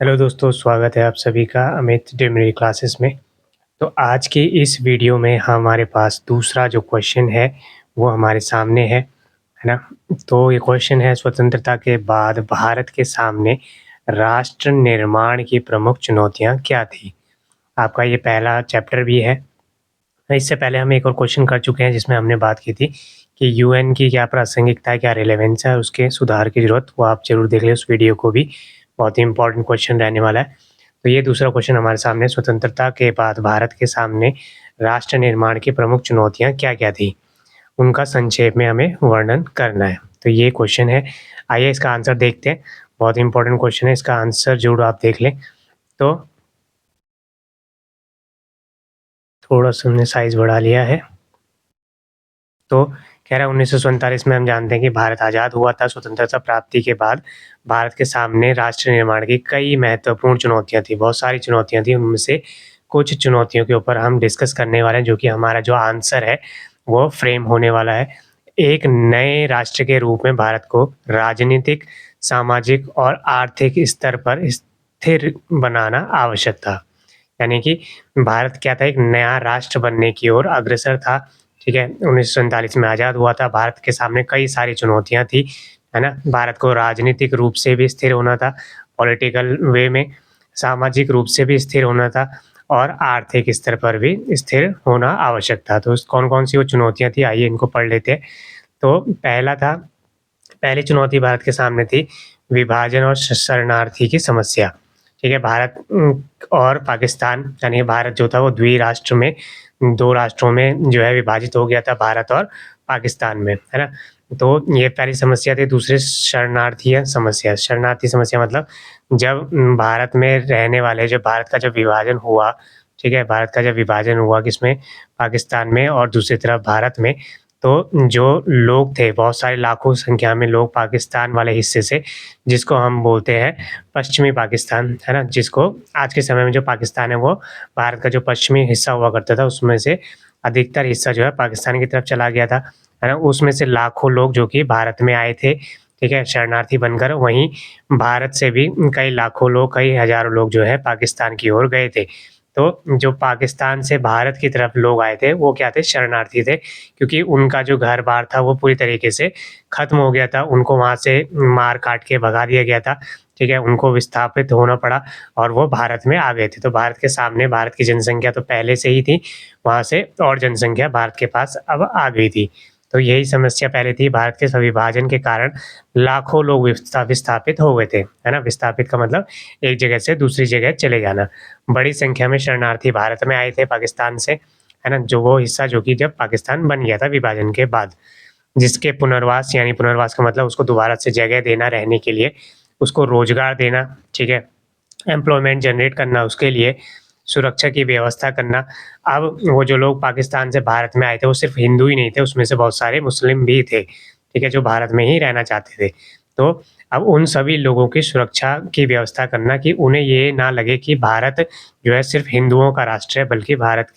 Hello दोस्तों, स्वागत है आप सभी का अमित डिमरी क्लासेस में। तो आज की इस वीडियो में हमारे पास दूसरा जो क्वेश्चन है, वो हमारे सामने है ना? तो ये क्वेश्चन है स्वतंत्रता के बाद भारत के सामने राष्ट्र निर्माण की प्रमुख चुनौतियाँ क्या थी? आपका ये पहला चैप्टर भी है। इससे पहले हम एक और क्वेश्चन कर चुके हैं जिसमें हमने बात की थी कि यूएन की क्या प्रासंगिकता है, क्या रिलेवेंस है और उसके सुधार की ज़रूरत, वो आप ज़रूर देख लें उस वीडियो को भी, बहुत ही इम्पोर्टेंट क्वेश्चन रहने वाला है। तो ये दूसरा क्वेश्चन हमारे सामने स्वतंत्रता के बाद भारत के सामने राष्ट्र निर्माण की प्रमुख चुनौतियाँ क्या-क्या थी? उनका संक्षेप में हमें वर्णन करना है। तो ये क्वेश्चन है, आइए इसका आंसर देखते हैं। बहुत ही इम्पोर्टेंट क्वेश्चन है, इसका आंसर ज़रूर आप देख लें। तो थोड़ा-सा हमने साइज़ बढ़ा लिया है। तो कह रहा है 1947 में हम जानते हैं कि भारत आज़ाद हुआ था। स्वतंत्रता प्राप्ति के बाद भारत के सामने राष्ट्र निर्माण की कई महत्वपूर्ण चुनौतियाँ थी, बहुत सारी चुनौतियाँ थी। उनमें से कुछ चुनौतियों के ऊपर हम डिस्कस करने वाले हैं, जो कि हमारा जो आंसर है, वो फ्रेम होने वाला है। एक नए राष्ट्र के रूप में भारत को राजनीतिक, सामाजिक और आर्थिक स्तर पर स्थिर बनाना आवश्यक था। यानी कि भारत क्या था, एक नया राष्ट्र बनने की ओर अग्रसर था, ठीक है? 1947 में आज़ाद हुआ था, भारत के सामने कई सारी चुनौतियाँ थी, है ना? भारत को राजनीतिक रूप से भी स्थिर होना था, पॉलिटिकल वे में, सामाजिक रूप से भी स्थिर होना था और आर्थिक स्तर पर भी स्थिर होना आवश्यक था। तो कौन-कौन सी वो चुनौतियाँ थी, आइए इनको पढ़ लेते हैं। तो पहली चुनौती भारत के सामने थी विभाजन और शरणार्थी की समस्या। ठीक है, भारत और पाकिस्तान, यानी भारत जो था वो द्विराष्ट्र में, 2 राष्ट्रों में जो है विभाजित हो गया था, भारत और पाकिस्तान में, है ना? तो ये पहली समस्या थी। दूसरी शरणार्थी समस्या। शरणार्थी समस्या मतलब जब भारत में रहने वाले, जब भारत का जब विभाजन हुआ, ठीक है? भारत का जब विभाजन हुआ किसमें? पाकिस्तान में और दूसरी तरफ भारत में, तो जो लोग थे, बहुत सारे लाखों संख्या में लोग पाकिस्तान वाले हिस्से से, जिसको हम बोलते हैं पश्चिमी पाकिस्तान, है ना? जिसको आज के समय में जो पाकिस्तान है, वो भारत का जो पश्चिमी हिस्सा हुआ करता था, उसमें से अधिकतर हिस्सा जो है पाकिस्तान की तरफ चला गया था, है ना? उसमें से लाखों लोग जो कि भारत में आए थे, ठीक है? शरणार्थी बनकर, वहीं भारत से भी कई लाखों लोग, कई हज़ारों लोग जो है पाकिस्तान की ओर गए थे। तो जो पाकिस्तान से भारत की तरफ लोग आए थे, वो क्या थे? शरणार्थी थे, क्योंकि उनका जो घर-बार था, वो पूरी तरीके से खत्म हो गया था। उनको वहाँ से मार-काट के भगा दिया गया था, ठीक है? उनको विस्थापित होना पड़ा और वो भारत में आ गए थे। तो भारत के सामने भारत की जनसंख्या तो पहले से ही थी, वहाँ से और जनसंख्या भारत के पास अब आ गई थी। तो यही समस्या पहले थी, भारत के विभाजन के कारण लाखों लोग विस्थापित हो गए थे, है ना? विस्थापित का मतलब एक जगह से दूसरी जगह चले जाना। बड़ी संख्या में शरणार्थी भारत में आए थे पाकिस्तान से, है ना? जो वो हिस्सा जो कि जब पाकिस्तान बन गया था विभाजन के बाद, जिसके पुनर्वास, यानी पुनर्वास का मतलब उसको दोबारा से जगह देना रहने के लिए, उसको रोज़गार देना, ठीक है? एम्प्लॉयमेंट जनरेट करना उसके लिए, सुरक्षा की व्यवस्था करना। अब वो जो लोग पाकिस्तान से भारत में आए थे, वो सिर्फ़ हिंदू ही नहीं थे, उसमें से बहुत सारे मुस्लिम भी थे, ठीक है? जो भारत में ही रहना चाहते थे। तो अब उन सभी लोगों की सुरक्षा की व्यवस्था करना कि उन्हें ये ना लगे कि भारत जो है सिर्फ़ हिंदुओं का राष्ट्र है, बल्कि भारत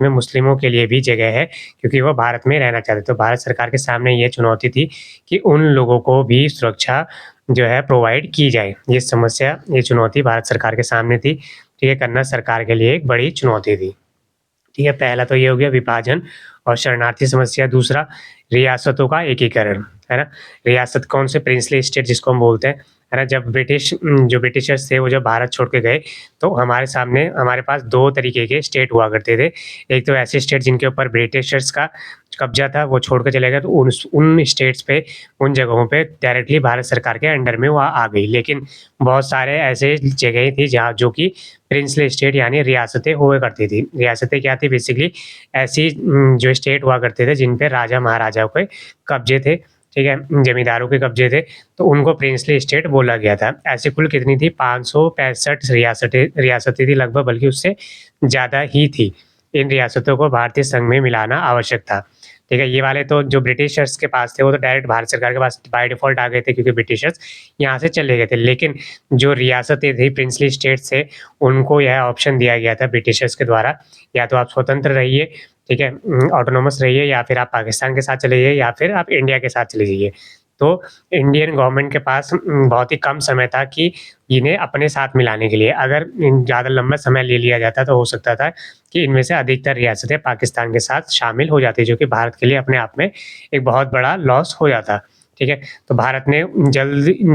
में मुस्लिमों के लिए भी जगह है, क्योंकि वो भारत में रहना चाहते थे। तो भारत सरकार के सामने ये चुनौती थी कि उन लोगों को भी सुरक्षा जो है प्रोवाइड की जाए। ये चुनौती भारत सरकार के सामने थी। ठीक है, करना सरकार के लिए एक बड़ी चुनौती थी। ठीक है, पहला तो ये हो गया विभाजन और शरणार्थी समस्या। दूसरा, रियासतों का एकीकरण, है ना? रियासत कौन से? प्रिंसली स्टेट जिसको हम बोलते हैं, है ना? जब जो ब्रिटिशर्स थे, वो जब भारत छोड़ के गए, तो हमारे पास 2 तरीके के स्टेट हुआ करते थे। एक तो ऐसे स्टेट जिनके ऊपर ब्रिटिशर्स का कब्ज़ा था, वो छोड़ के चले गए, तो उन स्टेट्स पे, उन जगहों पे डायरेक्टली भारत सरकार के अंडर में वो आ गई। लेकिन बहुत सारे ऐसे जगहें थी जहाँ जो कि प्रिंसली स्टेट, यानी रियासतें हुआ करती थी। रियासतें क्या थी? बेसिकली ऐसी जो स्टेट हुआ करते थे जिन पे राजा-महाराजाओं के कब्ज़े थे, ठीक है? ज़मींदारों के कब्ज़े थे, तो उनको प्रिंसली स्टेट बोला गया था। ऐसी कुल कितनी थी? 565 रियासतें थी लगभग, बल्कि उससे ज़्यादा ही थी। इन रियासतों को भारतीय संघ में मिलाना आवश्यक था। ठीक है? ये वाले तो जो ब्रिटिशर्स के पास थे, वो तो डायरेक्ट भारत सरकार के पास बाय डिफ़ॉल्ट आ गए थे, क्योंकि ब्रिटिशर्स यहाँ से चले गए थे। लेकिन जो रियासतें थी, प्रिंसली स्टेट्स थे, उनको यह ऑप्शन दिया गया था ब्रिटिशर्स के द्वारा, या तो आप स्वतंत्र रहिए, ठीक है? ऑटोनॉमस रहिए, या फिर आप पाकिस्तान के साथ चले जाइए, या फिर आप इंडिया के साथ चले जाइए। तो इंडियन गवर्नमेंट के पास बहुत ही कम समय था कि इन्हें अपने साथ मिलाने के लिए। अगर ज़्यादा लंबा समय ले लिया जाता तो हो सकता था कि इनमें से अधिकतर रियासतें पाकिस्तान के साथ शामिल हो जाती, जो कि भारत के लिए अपने आप में एक बहुत बड़ा लॉस हो जाता। ठीक है? तो भारत ने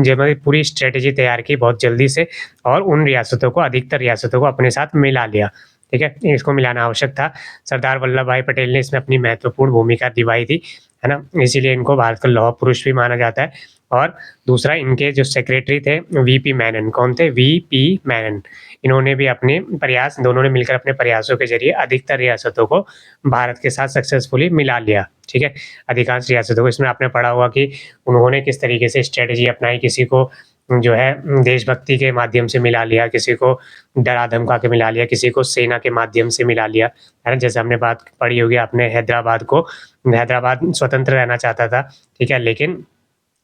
जब पूरी स्ट्रैटेजी तैयार की बहुत जल्दी से, और उन रियासतों को, अधिकतर रियासतों को अपने साथ मिला लिया। ठीक है? इसको मिलाना आवश्यक था। सरदार वल्लभ भाई पटेल ने इसमें अपनी महत्वपूर्ण भूमिका निभाई थी, है ना? इसीलिए इनको भारत का लौह पुरुष भी माना जाता है। और दूसरा, इनके जो सेक्रेटरी थे वीपी मेनन, कौन थे? वीपी मेनन। इन्होंने भी अपने प्रयास, दोनों ने मिलकर अपने प्रयासों के ज़रिए अधिकतर रियासतों को भारत के साथ सक्सेसफुली मिला लिया। ठीक है? अधिकांश रियासतों को, इसमें आपने पढ़ा होगा कि उन्होंने किस तरीके से स्ट्रैटेजी अपनाई, किसी को जो है देशभक्ति के माध्यम से मिला लिया, किसी को डरा-धमका के मिला लिया, किसी को सेना के माध्यम से मिला लिया, है ना? जैसे हमने बात पढ़ी होगी आपने, हैदराबाद स्वतंत्र रहना चाहता था, ठीक है? लेकिन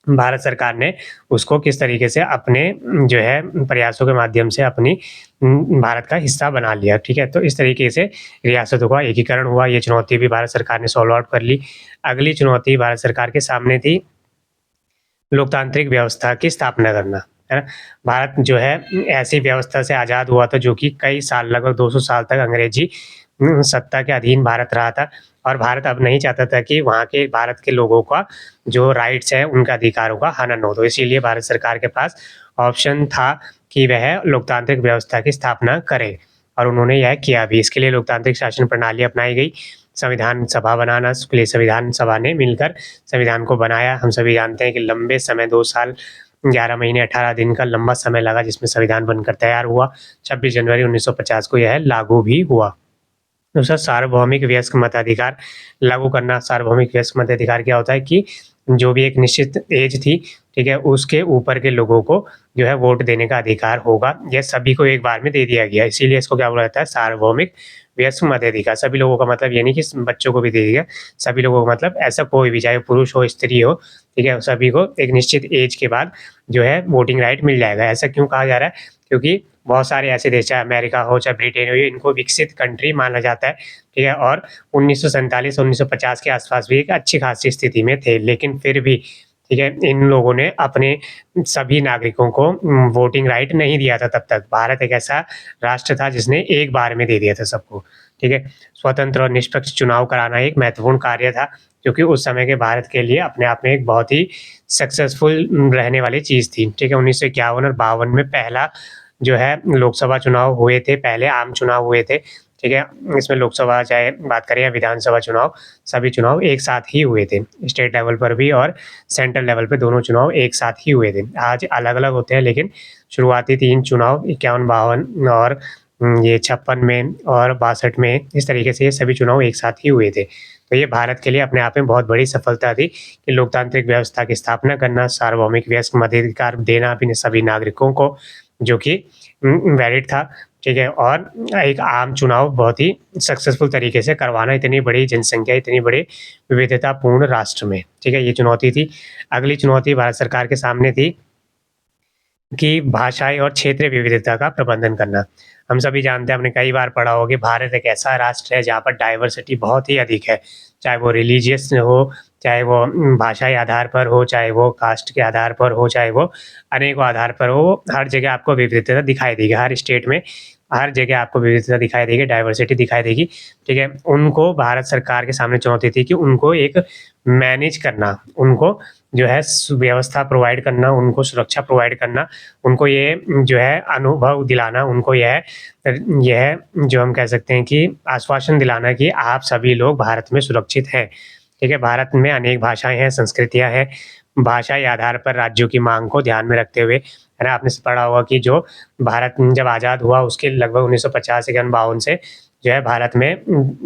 भारत सरकार ने उसको किस तरीके से अपने जो है प्रयासों के माध्यम से अपनी भारत का हिस्सा बना लिया, ठीक है? तो इस तरीके से रियासतों का एकीकरण हुआ, ये चुनौती भी भारत सरकार ने सॉल्व आउट कर ली। अगली चुनौती भारत सरकार के सामने थी लोकतांत्रिक व्यवस्था की स्थापना करना, है ना? भारत जो है ऐसी व्यवस्था से आज़ाद हुआ था जो कि कई साल, लगभग 200 साल तक अंग्रेजी सत्ता के अधीन भारत रहा था, और भारत अब नहीं चाहता था कि वहाँ के भारत के लोगों का जो राइट्स हैं, उनका अधिकारों का हनन हो। तो इसीलिए भारत सरकार के पास ऑप्शन था कि वह लोकतांत्रिक व्यवस्था की स्थापना करे, और उन्होंने यह किया भी। इसके लिए लोकतांत्रिक शासन प्रणाली अपनाई गई, संविधान सभा बनाना, उसके लिए संविधान सभा ने मिलकर संविधान को बनाया। हम सभी जानते हैं कि लंबे समय, 2 साल 11 महीने 18 दिन का लंबा समय लगा जिसमें संविधान बनकर तैयार हुआ। 26 जनवरी 1950 को यह लागू भी हुआ। दूसरा, सार्वभौमिक वयस्क मताधिकार लागू करना। सार्वभौमिक वयस्क मताधिकार क्या होता है कि जो भी एक निश्चित एज थी, ठीक है, उसके ऊपर के लोगों को जो है वोट देने का अधिकार होगा। यह सभी को एक बार में दे दिया गया, इसीलिए इसको क्या बोला जाता है? सार्वभौमिक वयस्क मताधिकार। सभी लोगों का मतलब ये नहीं कि बच्चों को भी दे दिया, सभी लोगों का मतलब ऐसा कोई भी, चाहे पुरुष हो, स्त्री हो, ठीक है, सभी को एक निश्चित एज के बाद जो है वोटिंग राइट मिल जाएगा। ऐसा क्यों कहा जा रहा है? क्योंकि बहुत सारे ऐसे देश, चाहे अमेरिका हो, चाहे ब्रिटेन हो, ये इनको विकसित कंट्री माना जाता है, ठीक है? और 1947 1950 के आसपास भी एक अच्छी खासी स्थिति में थे, लेकिन फिर भी, ठीक है, इन लोगों ने अपने सभी नागरिकों को वोटिंग राइट नहीं दिया था तब तक। भारत एक ऐसा राष्ट्र था जिसने एक बार में दे दिया था सबको, ठीक है? स्वतंत्र और निष्पक्ष चुनाव कराना एक महत्वपूर्ण कार्य था, क्योंकि उस समय के भारत के लिए अपने आप में एक बहुत ही सक्सेसफुल रहने वाली चीज़ थी, ठीक है? 1951 और 52 में पहला जो है लोकसभा चुनाव हुए थे, पहले आम चुनाव हुए थे, ठीक है? इसमें लोकसभा चाहे बात करें या विधानसभा चुनाव, सभी चुनाव एक साथ ही हुए थे। स्टेट लेवल पर भी और सेंट्रल लेवल पे दोनों चुनाव एक साथ ही हुए थे। आज अलग-अलग होते हैं, लेकिन शुरुआती 3 चुनाव 51, 52 और ये 56 में और 62 में, इस तरीके से ये सभी चुनाव एक साथ ही हुए थे। तो ये भारत के लिए अपने आप में बहुत बड़ी सफलता थी कि लोकतांत्रिक व्यवस्था की स्थापना करना, सार्वभौमिक वयस्क मताधिकार देना अपने सभी नागरिकों को, जो कि वैलिड था, ठीक है? और एक आम चुनाव बहुत ही सक्सेसफुल तरीके से करवाना, इतनी बड़ी जनसंख्या, इतनी बड़ी विविधतापूर्ण राष्ट्र में, ठीक है? ये चुनौती थी। अगली चुनौती भारत सरकार के सामने थी कि भाषाई और क्षेत्रीय विविधता का प्रबंधन करना। हम सभी जानते हैं, हमने कई बार पढ़ा होगा कि भारत एक ऐसा राष्ट्र है जहाँ पर डाइवर्सिटी बहुत ही अधिक है, चाहे वो रिलीजियस हो, चाहे वो भाषाई आधार पर हो, चाहे वो कास्ट के आधार पर हो, चाहे वो अनेकों आधार पर हो, हर जगह आपको विविधता दिखाई देगी। हर स्टेट में, हर जगह आपको विविधता दिखाई देगी, डाइवर्सिटी दिखाई देगी, ठीक है? उनको भारत सरकार के सामने चुनौती थी कि उनको एक मैनेज करना, उनको जो है सुव्यवस्था प्रोवाइड करना, उनको सुरक्षा प्रोवाइड करना, उनको ये जो है अनुभव दिलाना, उनको यह जो हम कह सकते हैं कि आश्वासन दिलाना कि आप सभी लोग भारत में सुरक्षित हैं, ठीक है? भारत में अनेक भाषाएँ हैं, संस्कृतियाँ हैं, भाषाई आधार पर राज्यों की माँग को ध्यान में रखते हुए, है ना? आपने पढ़ा होगा कि जो भारत जब आज़ाद हुआ उसके लगभग 1950 या 52 से जो है भारत में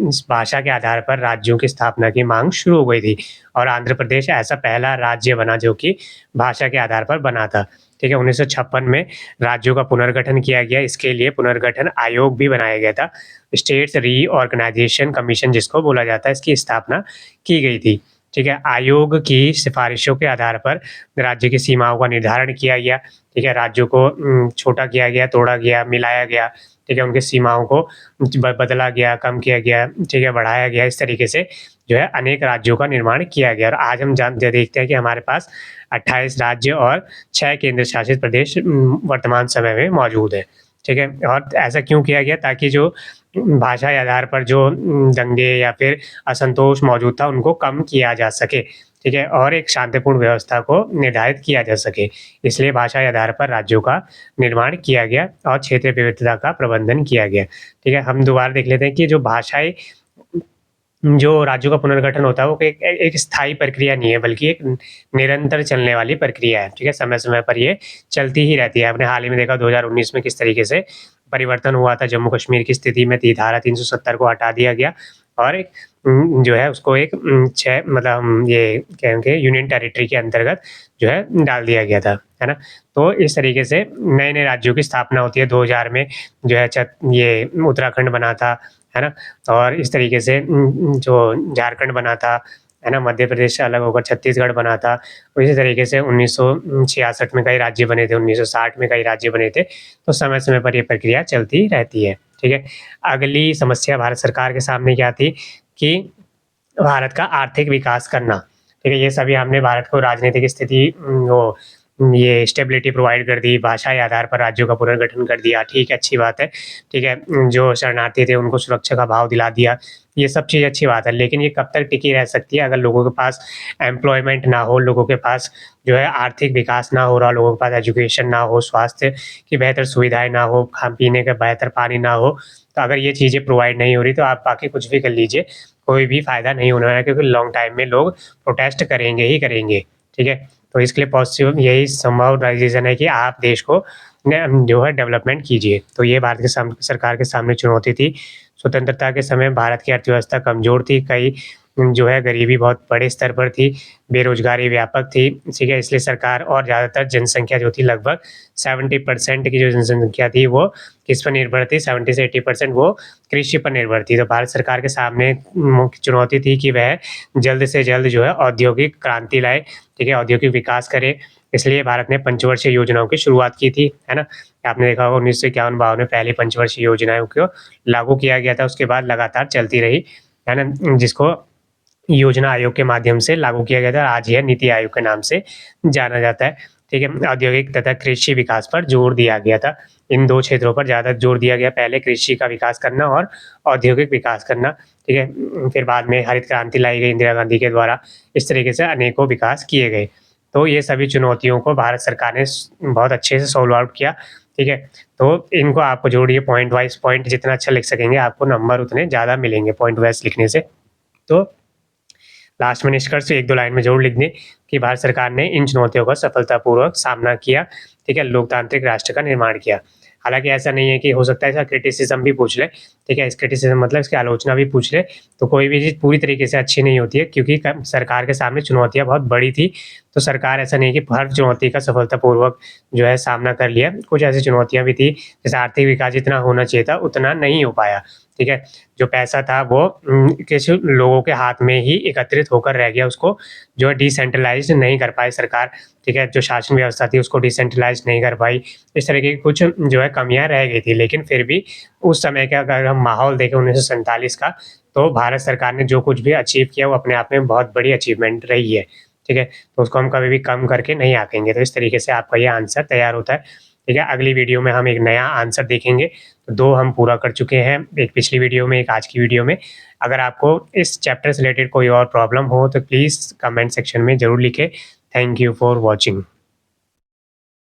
इस भाषा के आधार पर राज्यों की स्थापना की माँग शुरू हो गई थी, और आंध्र प्रदेश ऐसा पहला राज्य बना जो कि भाषा के आधार पर बना था, ठीक है? 1956 में राज्यों का पुनर्गठन किया गया, इसके लिए पुनर्गठन आयोग भी बनाया गया था। स्टेट्स रीऑर्गनाइजेशन कमीशन जिसको बोला जाता है, इसकी स्थापना की गई थी, ठीक है? आयोग की सिफारिशों के आधार पर राज्य की सीमाओं का निर्धारण किया गया, ठीक है, राज्यों को छोटा किया गया, तोड़ा गया, मिलाया गया, ठीक है, उनकी सीमाओं को बदला गया, कम किया गया, ठीक है, बढ़ाया गया। इस तरीके से जो है अनेक राज्यों का निर्माण किया गया और आज हम देखते हैं कि हमारे पास 28 राज्य और 6 केंद्र शासित प्रदेश वर्तमान समय में मौजूद है। ठीक है, और ऐसा क्यों किया गया? ताकि जो भाषा के आधार पर जो दंगे या फिर असंतोष मौजूद था, उनको कम किया जा सके, ठीक है, और एक शांतिपूर्ण व्यवस्था को निर्धारित किया जा सके। इसलिए भाषा के आधार पर राज्यों का निर्माण किया गया और क्षेत्रीय विविधता का प्रबंधन किया गया। ठीक है, हम दोबारा देख लेते हैं कि जो भाषाएँ जो राज्यों का पुनर्गठन होता है वो एक स्थायी प्रक्रिया नहीं है, बल्कि एक निरंतर चलने वाली प्रक्रिया है, ठीक है? समय-समय पर ये चलती ही रहती है। आपने हाल ही में देखा 2019 में किस तरीके से परिवर्तन हुआ था जम्मू कश्मीर की स्थिति में थी, धारा 370 को हटा दिया गया और एक जो है उसको एक 6 मतलब हम ये कहेंगे यूनियन टेरिटरी के अंतर्गत जो है डाल दिया गया था, है ना? तो इस तरीके से नए-नए राज्यों की स्थापना होती है। 2000 में जो है ये उत्तराखंड बना था, है ना? और इस तरीके से जो झारखंड बना था, है ना? मध्य प्रदेश से अलग होकर छत्तीसगढ़ बना था। इसी तरीके से 1966 में कई राज्य बने थे, 1960 में कई राज्य बने थे। तो समय-समय पर ये प्रक्रिया चलती रहती है, ठीक है? अगली समस्या भारत सरकार के सामने क्या थी कि भारत का आर्थिक विकास करना, ठीक है? ये सभी हमने भारत को राजनीतिक स्थिति वो ये स्टेबिलिटी प्रोवाइड कर दी, भाषा के आधार पर राज्यों का पुनर्गठन कर दिया, ठीक है, अच्छी बात है, ठीक है। जो शरणार्थी थे उनको सुरक्षा का भाव दिला दिया, ये सब चीज़ अच्छी बात है, लेकिन ये कब तक टिकी रह सकती है अगर लोगों के पास एम्प्लॉयमेंट ना हो, लोगों के पास जो है आर्थिक विकास ना हो रहा, लोगों के पास एजुकेशन ना हो, स्वास्थ्य की बेहतर सुविधाएँ ना हो, खाने का बेहतर पानी ना हो। तो अगर ये चीज़ें प्रोवाइड नहीं हो रही तो आप बाकी कुछ भी कर लीजिए, कोई भी फ़ायदा नहीं होने वाला है क्योंकि लॉन्ग टाइम में लोग प्रोटेस्ट करेंगे ही करेंगे, ठीक है? तो इसके लिए पॉसिबल यही संभव रीज़न है कि आप देश को जो है डेवलपमेंट कीजिए। तो ये भारत के सरकार के सामने चुनौती थी। स्वतंत्रता के समय भारत की अर्थव्यवस्था कमज़ोर थी, कई जो है गरीबी बहुत बड़े स्तर पर थी, बेरोज़गारी व्यापक थी, ठीक है? इसलिए सरकार और ज़्यादातर जनसंख्या जो थी लगभग 70% की जो जनसंख्या थी वो किस पर निर्भर थी? 70 से 80% वो कृषि पर निर्भर थी। तो भारत सरकार के सामने मुख्य चुनौती थी कि वह जल्द से जल्द जो है औद्योगिक क्रांति लाए, ठीक है? औद्योगिक विकास करे, इसलिए भारत ने पंचवर्षीय योजनाओं की शुरुआत की थी, है ना? आपने देखा होगा 1951-52 में पहली पंचवर्षीय योजनाओं को लागू किया गया था, उसके बाद लगातार चलती रही, है ना? जिसको योजना आयोग के माध्यम से लागू किया गया था, आज यह नीति आयोग के नाम से जाना जाता है, ठीक है? औद्योगिक तथा कृषि विकास पर जोर दिया गया था। इन 2 क्षेत्रों पर ज़्यादा जोर दिया गया, पहले कृषि का विकास करना और औद्योगिक विकास करना, ठीक है? फिर बाद में हरित क्रांति लाई गई इंदिरा गांधी के द्वारा, इस तरीके से अनेकों विकास किए गए। तो ये सभी चुनौतियों को भारत सरकार ने बहुत अच्छे से सॉल्व आउट किया, ठीक है? तो इनको आपको जोड़िए पॉइंट वाइज़, पॉइंट जितना अच्छा लिख सकेंगे, आपको नंबर उतने ज़्यादा मिलेंगे पॉइंट वाइज़ लिखने से। तो लास्ट में निष्कर्ष 1-2 लाइन में ज़रूर लिख दें कि भारत सरकार ने इन चुनौतियों का सफलतापूर्वक सामना किया, ठीक है? लोकतांत्रिक राष्ट्र का निर्माण किया। हालाँकि ऐसा नहीं है कि हो सकता है इसका क्रिटिसिज़्म भी पूछ लें, ठीक है? इस क्रिटिसिज़्म मतलब इसकी आलोचना भी पूछ लें, तो कोई भी चीज़ पूरी तरीके से अच्छी नहीं होती है क्योंकि क सरकार के सामने चुनौतियाँ बहुत बड़ी थी, तो सरकार ऐसा नहीं है कि हर चुनौती का सफलतापूर्वक जो है सामना कर लिया। कुछ ऐसी चुनौतियाँ भी थी, जैसे आर्थिक विकास जितना होना चाहिए था, उतना नहीं हो पाया, ठीक है? जो पैसा था वो किसी लोगों के हाथ में ही एकत्रित होकर रह गया, उसको जो है डिसेंट्रलाइज़्ड नहीं कर पाई सरकार, ठीक है? जो शासन व्यवस्था थी उसको डिसेंट्रलाइज़्ड नहीं कर पाई। इस तरह की कुछ जो है कमियाँ रह गई थी, लेकिन फिर भी उस समय का अगर हम माहौल देखें 1947 का, तो भारत सरकार ने जो कुछ भी अचीव किया वो अपने आप में बहुत बड़ी अचीवमेंट रही है, ठीक है? तो उसको हम कभी भी कम करके नहीं आँकेंगे। तो इस तरीके से आपका ये आंसर तैयार होता है, ठीक है? अगली वीडियो में हम एक नया आंसर देखेंगे, तो 2 हम पूरा कर चुके हैं, एक पिछली वीडियो में, एक आज की वीडियो में। अगर आपको इस चैप्टर से रिलेटेड कोई और प्रॉब्लम हो तो प्लीज़ कमेंट सेक्शन में ज़रूर लिखें। Thank you for watching.